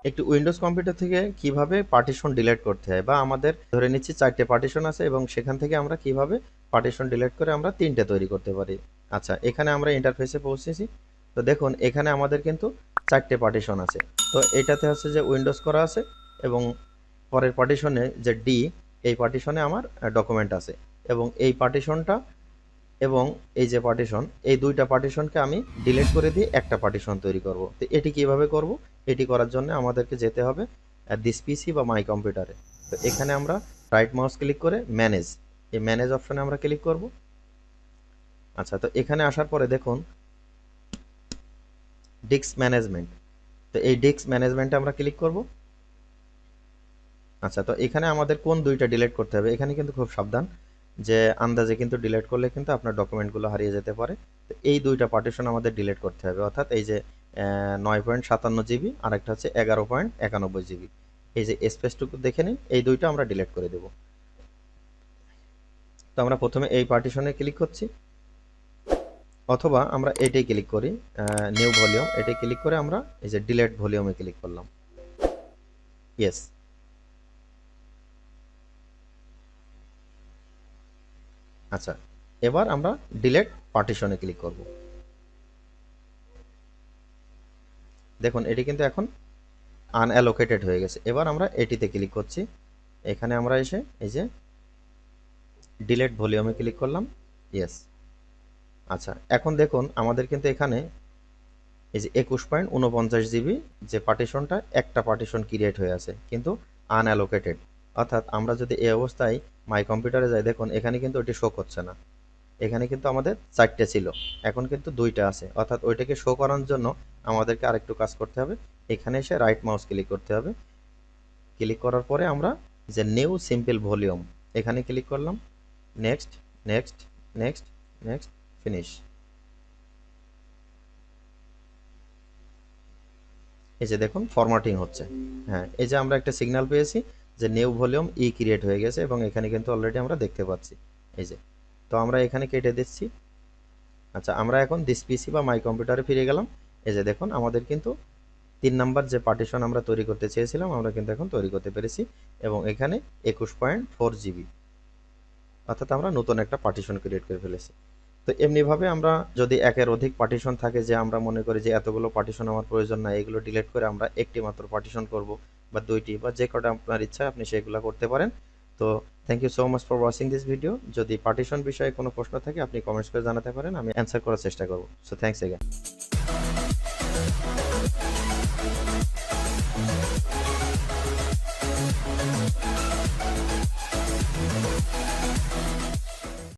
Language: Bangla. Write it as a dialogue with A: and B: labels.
A: একটি উইন্ডোজ কম্পিউটার থেকে কিভাবে পার্টিশন ডিলিট করতে হয়, বা আমাদের ধরে নিচ্ছি 4টে পার্টিশন আছে এবং সেখান থেকে আমরা কিভাবে পার্টিশন ডিলিট করে আমরা 3টে তৈরি করতে পারি। আচ্ছা, এখানে আমরা ইন্টারফেসে পৌঁছেছি। তো দেখুন এখানে আমাদের কিন্তু 4টে পার্টিশন আছে। তো এটাতে হচ্ছে যে উইন্ডোজ করা আছে এবং পরের পার্টিশনে যে ডি, এই পার্টিশনে আমার ডকুমেন্ট আছে এবং এই পার্টিশনটা এবং এই যে পার্টিশন, এই দুইটা পার্টিশনকে আমি ডিলিট করে দিয়ে একটা পার্টিশন তৈরি করব। তো এটি কিভাবে করব? এটি করার জন্য আমাদেরকে যেতে হবে দিস পিসি বা মাই কম্পিউটারে। তো এখানে আমরা রাইট মাউস ক্লিক করে ম্যানেজ, এই ম্যানেজ অপশনে আমরা ক্লিক করব। আচ্ছা, তো এখানে আসার পরে দেখুন ডিস্ক ম্যানেজমেন্ট, তো এই ডিস্ক ম্যানেজমেন্টে আমরা ক্লিক করব। আচ্ছা, তো এখানে আমাদের কোন দুইটা ডিলিট করতে হবে, এখানে কিন্তু খুব সাবধান, যে আন্দাজে কিন্তু ডিলিট করলে কিন্তু আপনার ডকুমেন্টগুলো হারিয়ে যেতে পারে। তো এই দুইটা পার্টিশন আমাদের ডিলিট করতে হবে, অর্থাৎ এই যে 9.57 জিবি আর একটা হচ্ছে 11.91 জিবি, এই যে স্পেসটুকু দেখে নিন, এই দুইটা আমরা ডিলিট করে দেব। তো আমরা প্রথমে এই পার্টিশনে ক্লিক করছি, অথবা আমরা এটাই ক্লিক করি নিউ ভলিউম, এটাই ক্লিক করে আমরা এই যে ডিলিট ভলিউমে ক্লিক করলাম। ইয়েস। আচ্ছা, এবার আমরা ডিলিট পার্টিশনে ক্লিক করব। দেখুন এটি কিন্তু এখন আনঅ্যালোকেটেড হয়ে গেছে। এবার আমরা এটিতে ক্লিক করছি, এখানে আমরা এসে এই যে ডিলিট ভলিউমে ক্লিক করলাম। ইয়েস। আচ্ছা, এখন দেখুন আমাদের কিন্তু এখানে এই যে 21.49 জিবি যে পার্টিশনটা, একটা পার্টিশন ক্রিয়েট হয়ে আছে কিন্তু আনঅ্যালোকেটেড, অর্থাৎ আমরা যদি এই অবস্থায় মাই কম্পিউটারে যাই, দেখুন এখানে কিন্তু ওটি শো করছে না। এখানে কিন্তু আমাদের 4টে ছিল, এখন কিন্তু 2টা আছে, অর্থাৎ ওইটাকে শো করার জন্য আমাদেরকে আরেকটু কাজ করতে হবে। এখানে এসে রাইট মাউস ক্লিক করতে হবে, ক্লিক করার পরে আমরা যে নিউ সিম্পল ভলিউম, এখানে ক্লিক করলাম। Next, next, next, next, finish. এই যে দেখুন ফরম্যাটিং হচ্ছে। হ্যাঁ, এই যে আমরা একটা সিগন্যাল পেয়েছি যে নিউ ভলিউম ক্রিয়েট হয়ে গেছে এবং এখানে কিন্তু অলরেডি আমরা দেখতে পাচ্ছি। এই যে, তো আমরা এখানে কেটে দিচ্ছি। আচ্ছা, আমরা এখন দিস পিসি বা মাই কম্পিউটারে ফিরে গেলাম। এই যে দেখুন আমাদের কিন্তু 3 নাম্বার যে পার্টিশন আমরা তৈরি করতে চেয়েছিলাম, আমরা কিন্তু এখন তৈরি করতে পেরেছি এবং এখানে 21.4 জিবি, অর্থাৎ আমরা নতুন একটা পার্টিশন ক্রিয়েট করে ফেলেছি। তো এমনিভাবে আমরা যদি একের অধিক পার্টিশন থাকে, যে আমরা মনে করি যে এতগুলো পার্টিশন আমার প্রয়োজন নাই, এগুলো ডিলিট করে আমরা একটি মাত্র পার্টিশন করব, বা 2টি বা যে কটা আপনার ইচ্ছা আপনি সেগুলো করতে পারেন। তো thank you so much for watching this video. যদি পার্টিশন বিষয়ে কোনো প্রশ্ন থাকে আপনি কমেন্টস করে জানাতে পারেন, আমি অ্যান্সার করার চেষ্টা করব। So thanks again.